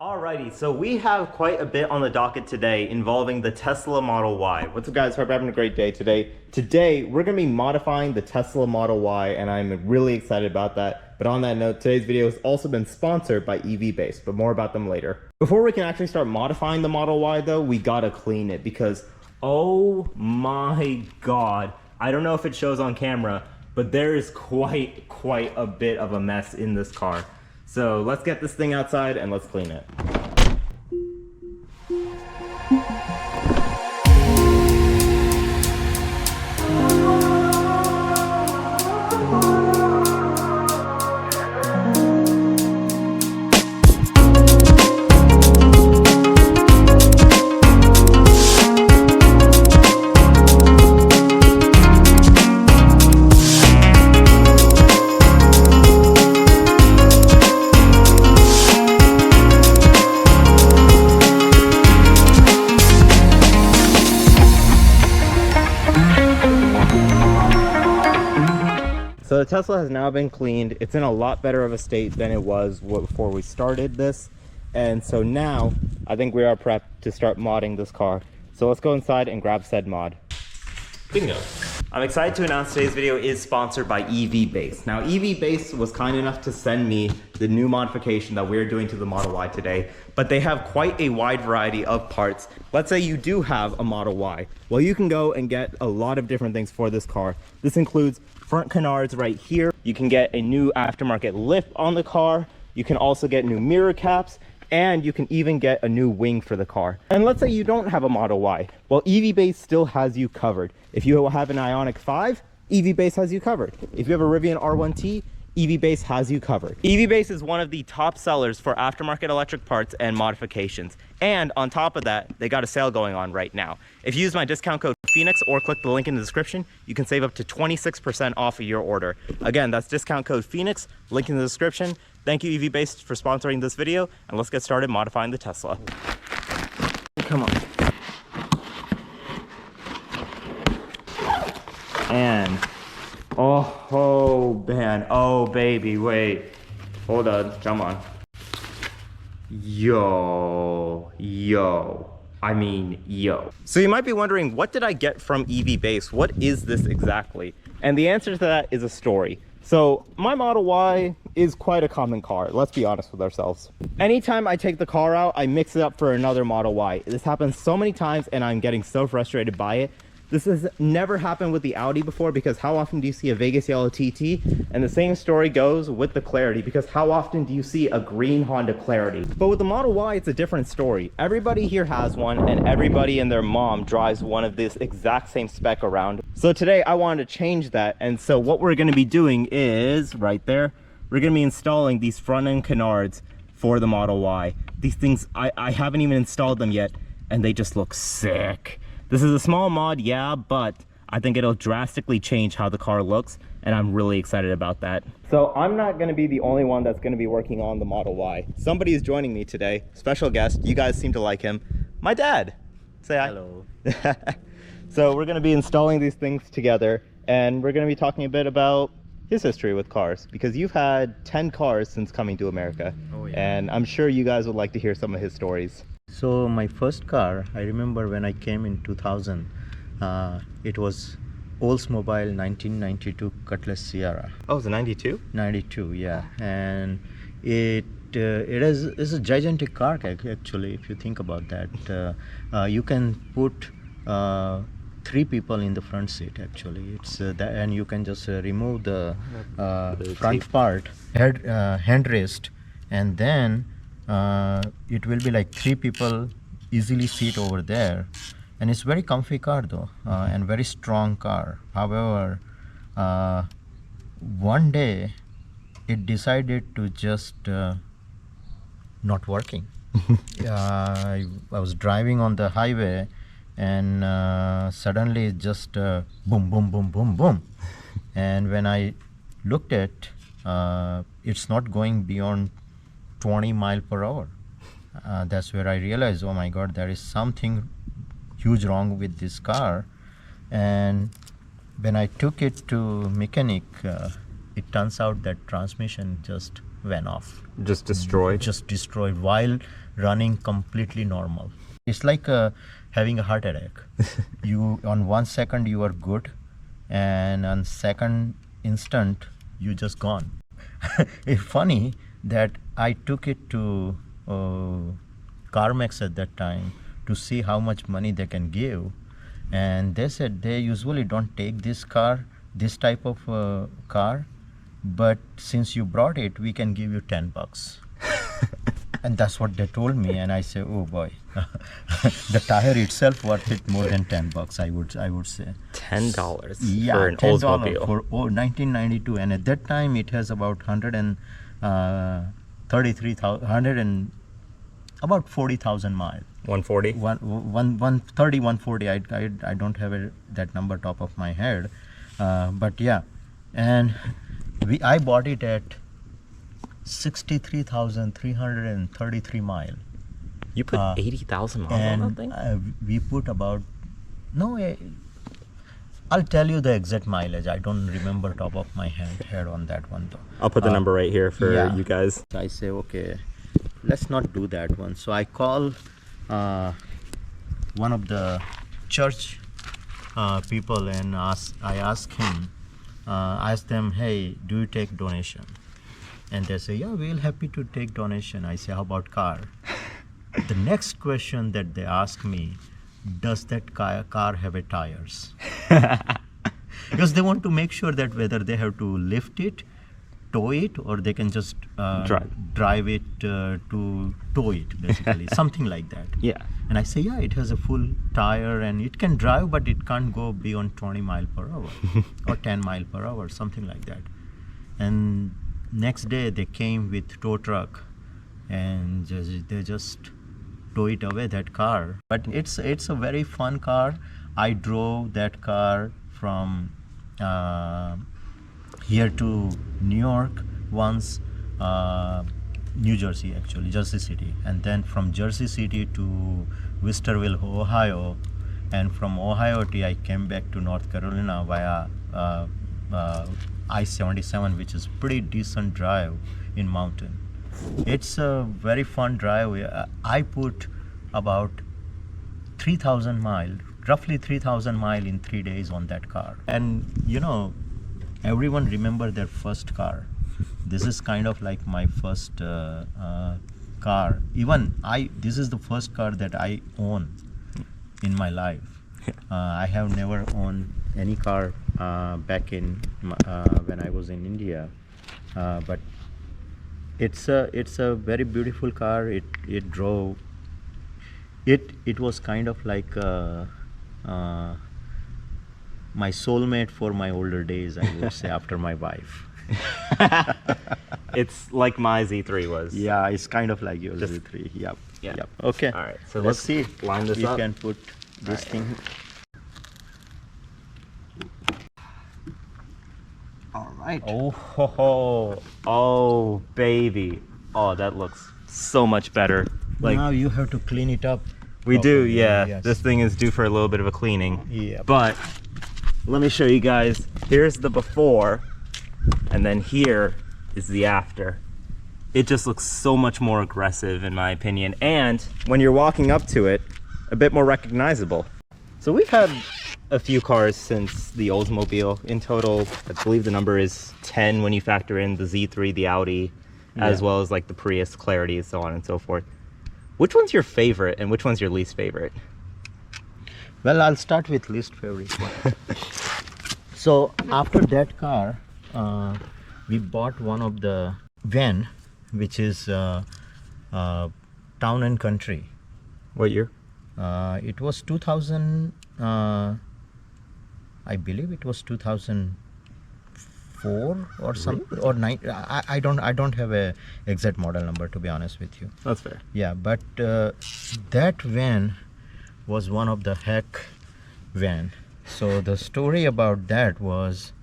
Alrighty, so we have quite a bit on the docket today involving the Tesla Model Y. What's up guys, hope you're having a great day today. Today, we're going to be modifying the Tesla Model Y and I'm really excited about that. But on that note, today's video has also been sponsored by EVBase, but more about them later. Before we can actually start modifying the Model Y though, we gotta clean it because, oh my god, I don't know if it shows on camera, but there is quite a bit of a mess in this car. So let's get this thing outside and let's clean it. So the Tesla has now been cleaned. It's in a lot better of a state than it was before we started this. And so now I think we are prepped to start modding this car. So let's go inside and grab said mod. Bingo. I'm excited to announce today's video is sponsored by EVBase. Now EVBase was kind enough to send me the new modification that we're doing to the Model Y today, but they have quite a wide variety of parts. Let's say you do have a Model Y. Well, you can go and get a lot of different things for this car. This includes front canards right here. You can get a new aftermarket lip on the car. You can also get new mirror caps, and you can even get a new wing for the car. And let's say you don't have a Model Y. Well, EVBase still has you covered. If you have an Ioniq 5, EVBase has you covered. If you have a Rivian R1T, EVBase has you covered. EVBase is one of the top sellers for aftermarket electric parts and modifications. And on top of that, they got a sale going on right now. If you use my discount code Phoenix or click the link in the description, you can save up to 26% off of your order. Again, that's discount code Phoenix, link in the description. Thank you EVBase for sponsoring this video, and let's get started modifying the Tesla. Come on. And oh man, oh baby, wait, hold on, come on. Yo. So you might be wondering, what did I get from EVBase? What is this exactly? And the answer to that is a story. So my Model Y is quite a common car, let's be honest with ourselves. Anytime I take the car out, I mix it up for another Model Y. This happens so many times and I'm getting so frustrated by it. This has never happened with the Audi before, because how often do you see a Vegas yellow TT? And the same story goes with the Clarity, because how often do you see a green Honda Clarity? But with the Model Y, it's a different story. Everybody here has one, and everybody and their mom drives one of this exact same spec around. So today I wanted to change that, and so what we're going to be doing is, right there, we're going to be installing these front end canards for the Model Y. These things, I haven't even installed them yet, and they just look sick. This is a small mod, yeah, but I think it'll drastically change how the car looks, and I'm really excited about that. So I'm not going to be the only one that's going to be working on the Model Y. Somebody is joining me today, special guest. You guys seem to like him. My dad. Say hi. Hello. So we're going to be installing these things together, and we're going to be talking a bit about his history with cars, because you've had 10 cars since coming to America. Oh, yeah. And I'm sure you guys would like to hear some of his stories. So my first car, I remember when I came in 2000, it was Oldsmobile 1992 Cutlass Sierra. Oh, it's a 92? 92, yeah. And it is a gigantic car actually, if you think about that. You can put 3 people in the front seat actually. It's and you can just remove the front part, handrest, and then it will be like 3 people easily sit over there, and it's very comfy car though, and very strong car. However, one day it decided to just not working. I was driving on the highway, and suddenly it just boom boom boom boom boom, and when I looked at it's not going beyond 20 miles per hour. That's where I realized, oh my god, there is something huge wrong with this car. And when I took it to mechanic, it turns out that transmission just went off. Just destroyed. Just destroyed while running completely normal. It's like having a heart attack. You on 1 second you are good, and on second instant you just gone. It's funny that I took it to CarMax at that time to see how much money they can give, and they said they usually don't take this type of car, but since you brought it, we can give you $10. And that's what they told me, and I say, oh boy, the tire itself worth it more than $10. I would say $10 yeah, for an $10 Oldsmobile. for 1992, and at that time it has about 133,000, about 40,000 miles. 140. 130, 140. I don't have that number top of my head, but yeah, and I bought it at 63,333 mile. You put 80,000 miles on And that thing? we put about I'll tell you the exact mileage. I don't remember top of my head on that one though. I'll put the number right here for yeah. you guys. I say, okay, let's not do that one. So I call one of the church people, and I ask them, hey, do you take donation? And they say, yeah, we're happy to take donation. I say, how about car? The next question that they ask me, does that car have a tires? Because they want to make sure that whether they have to lift it, tow it, or they can just drive it to tow it, basically. Something like that. Yeah. And I say, yeah, it has a full tire and it can drive, but it can't go beyond 20 miles per hour or 10 miles per hour, something like that. And next day they came with tow truck, and they just tow it away, that car. But it's a very fun car. I drove that car from here to New York once, New Jersey actually, Jersey City, and then from Jersey City to Wisterville, Ohio, and from Ohio I came back to North Carolina via I-77, which is pretty decent drive in mountain. It's a very fun drive. I put about 3,000 miles, roughly 3,000 miles in 3 days on that car. And everyone remember their first car. This is kind of like my first car. Even this is the first car that I own in my life. I have never owned any car back in when I was in India, but it's a very beautiful car. It drove. It was kind of like my soulmate for my older days, I would say, after my wife. It's like my Z3 was. Yeah, it's kind of like your Z3. Yep. Yeah. Yep. Okay. All right. So let's see. line this we up. We can put this thing. All right. Oh, baby. Oh, that looks so much better. Like, now you have to clean it up. We do, yeah. Yes. This thing is due for a little bit of a cleaning. Yeah. But let me show you guys. Here's the before, and then here is the after. It just looks so much more aggressive, in my opinion. And when you're walking up to it, a bit more recognizable. So we've had a few cars since the Oldsmobile. In total, I believe the number is 10 when you factor in the Z3, the Audi, as well as like the Prius, Clarity, so on and so forth. Which one's your favorite and which one's your least favorite? Well, I'll start with least favorite one. So after that car, we bought one of the van, which is Town and Country. What year? It was 2000. I believe it was 2004 or something, or 9. I don't have a exact model number, to be honest with you. That's fair. Yeah, but that van was one of the heck van. So the story about that was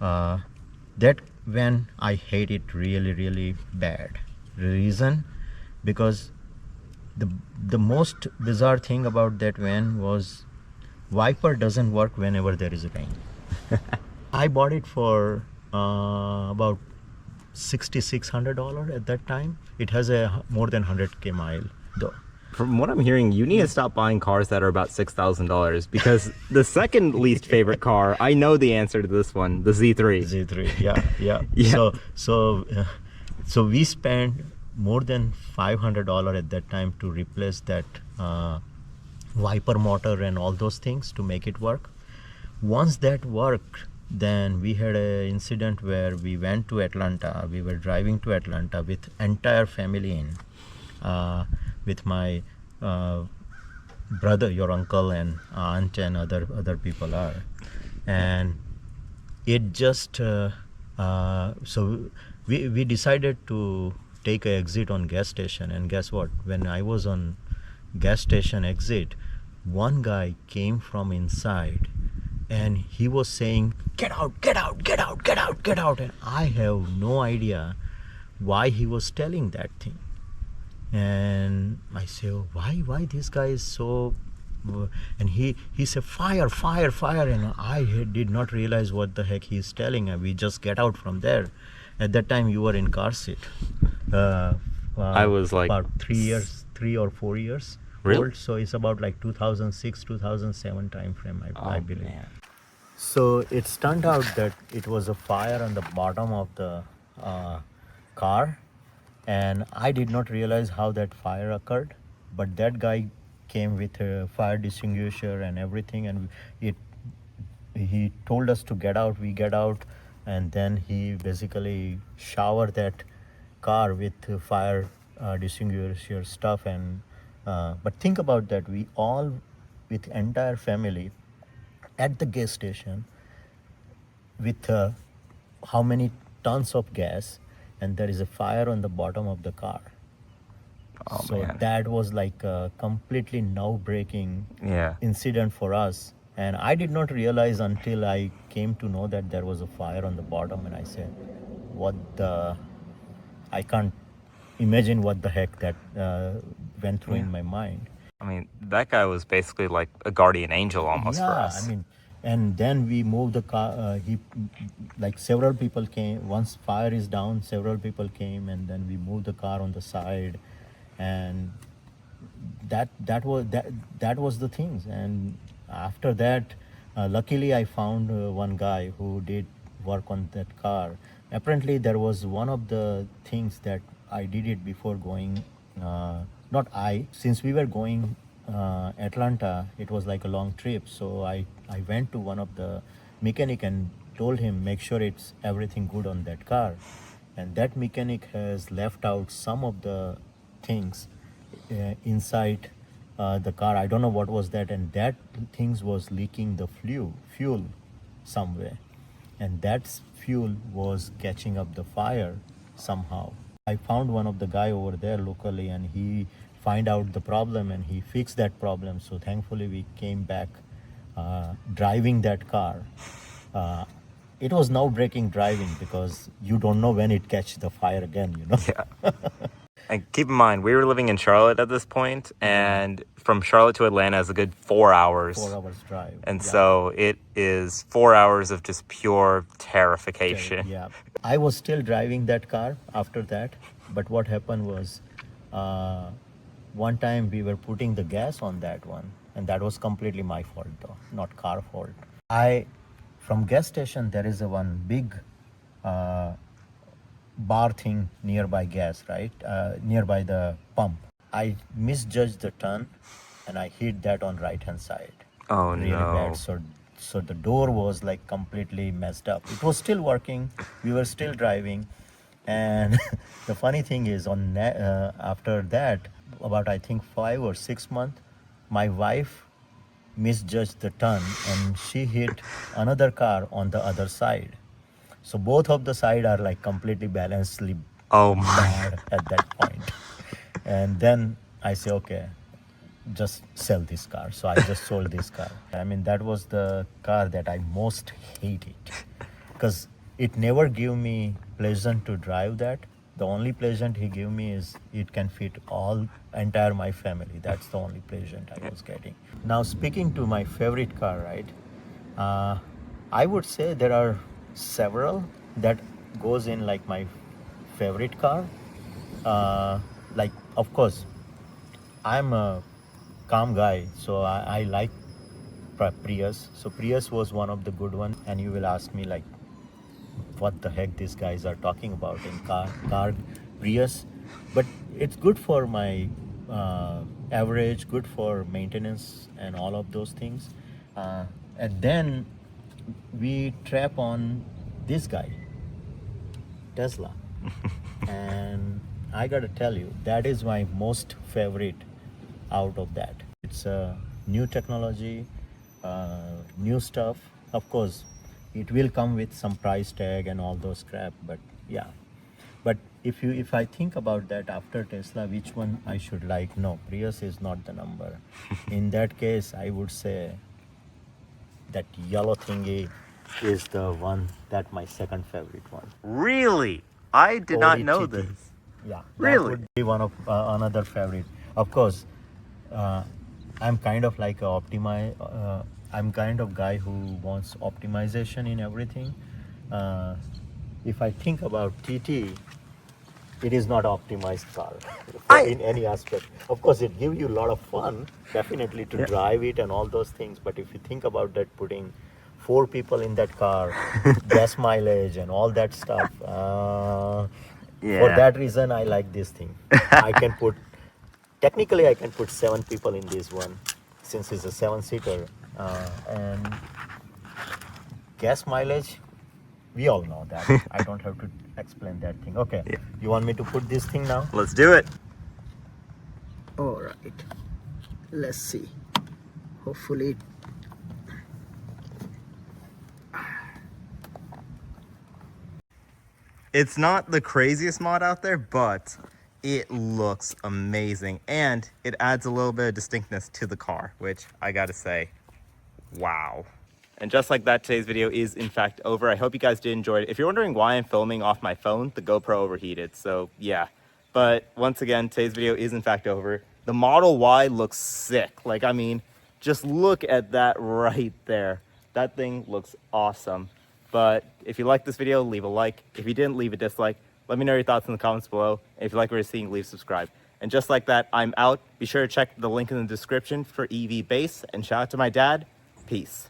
that van I hate it really, really bad. The reason, because the most bizarre thing about that van was wiper doesn't work whenever there is rain. I bought it for about $6,600 at that time. It has a more than 100K mile though. From what I'm hearing, you need to stop buying cars that are about $6,000 because the second least favorite car, I know the answer to this one, the Z3. Z3, yeah, yeah. Yeah. So we spent more than $500 at that time to replace that wiper motor and all those things to make it work. Once that worked, then we had an incident where we went to Atlanta. We were driving to Atlanta with entire family in, with my brother, your uncle, and aunt, and other people are, and it just so we decided to take an exit on gas station. And guess what? When I was on gas station exit, one guy came from inside and he was saying, "Get out, get out, get out, get out, get out." And I have no idea why he was telling that thing. And I say, "Oh, why this guy is so," and he said, "Fire, fire, fire." And I did not realize what the heck he's telling, and we just get out from there. At that time you were in car seat. I was like about 3 or 4 years Really? old, so it's about like 2006 2007 time frame, I believe. Man. So it turned out that it was a fire on the bottom of the car, and I did not realize how that fire occurred. But that guy came with a fire extinguisher and everything, and he told us to get out. We get out, and then he basically showered that car with fire extinguisher stuff. And but think about that, we all with entire family at the gas station with how many tons of gas, and there is a fire on the bottom of the car. Oh, So man. that was like a completely nerve-breaking Yeah. incident for us. And I did not realize until I came to know that there was a fire on the bottom, and I said, "What the?" I can't imagine what the heck that went through in my mind. I mean, that guy was basically like a guardian angel almost for us. I mean, and then we moved the car. Like several people came. Once fire is down, several people came, and then we moved the car on the side, and that was the things. And after that, luckily I found one guy who did work on that car. Apparently, there was one of the things that I did it before going. Not I, since we were going Atlanta, it was like a long trip. So I went to one of the mechanic and told him, make sure it's everything good on that car. And that mechanic has left out some of the things inside the car. I don't know what was that, and that things was leaking the fuel somewhere, and that fuel was catching up the fire somehow. I found one of the guy over there locally, and he find out the problem and he fixed that problem. So thankfully we came back driving that car. It was nerve-breaking driving because you don't know when it catch the fire again, you know. Yeah. And keep in mind, we were living in Charlotte at this point, and from Charlotte to Atlanta is a good 4 hours. 4 hours drive. And so it is 4 hours of just pure terrification. Yeah. I was still driving that car after that, but what happened was one time we were putting the gas on that one, and that was completely my fault though, not car fault. From gas station, there is a one big bar thing nearby gas, right? Nearby the pump. I misjudged the turn and I hit that on right hand side. Oh, Really no. bad. So the door was like completely messed up. It was still working. We were still driving. And the funny thing is, after that, about I think 5 or 6 months, my wife misjudged the turn and she hit another car on the other side. So both of the side are like completely balancedly Oh my. bad at that point. And then I say, okay, just sell this car. So I just sold this car. I mean, that was the car that I most hated because it never gave me pleasant to drive that. The only pleasant he gave me is it can fit entire my family. That's the only pleasant I was getting. Now speaking to my favorite car, right? I would say there are several that goes in like my favorite car. Like, of course, I'm a calm guy, so I like Prius. So Prius was one of the good one, and you will ask me like, what the heck these guys are talking about in car Prius, but it's good for my average, good for maintenance and all of those things. And then we trap on this guy, Tesla. And I gotta tell you, that is my most favorite out of that. It's a new technology, new stuff. Of course, it will come with some price tag and all those crap, but yeah. But if I think about that after Tesla, which one I should like? No, Prius is not the number. In that case, I would say that yellow thingy is the one, that my second favorite one. Really? I did not know ODTT. this. Yeah, Really? that would be one of another favorite. Of course, I'm kind of like I'm kind of guy who wants optimization in everything. If I think about TT, it is not optimized car in any aspect. Of course, it gives you a lot of fun, definitely, to Yeah. drive it and all those things. But if you think about that, putting 4 people in that car, gas mileage and all that stuff, for Yeah. that reason, I like this thing. Technically, I can put 7 people in this one, since it's a 7-seater. And gas mileage, we all know that. I don't have to explain that thing. Okay, Yeah. you want me to put this thing now? Let's do it. All right, let's see. Hopefully, It's not the craziest mod out there, but it looks amazing. And it adds a little bit of distinctness to the car, which I gotta say, wow. And just like that, today's video is in fact over. I hope you guys did enjoy it. If you're wondering why I'm filming off my phone, the GoPro overheated, so yeah. But once again, today's video is in fact over. The Model Y looks sick. Like, I mean, just look at that right there. That thing looks awesome. But if you liked this video, leave a like. If you didn't, leave a dislike. Let me know your thoughts in the comments below. And if you like what you're seeing, leave subscribe. And just like that, I'm out. Be sure to check the link in the description for EV Base. And shout out to my dad. Peace.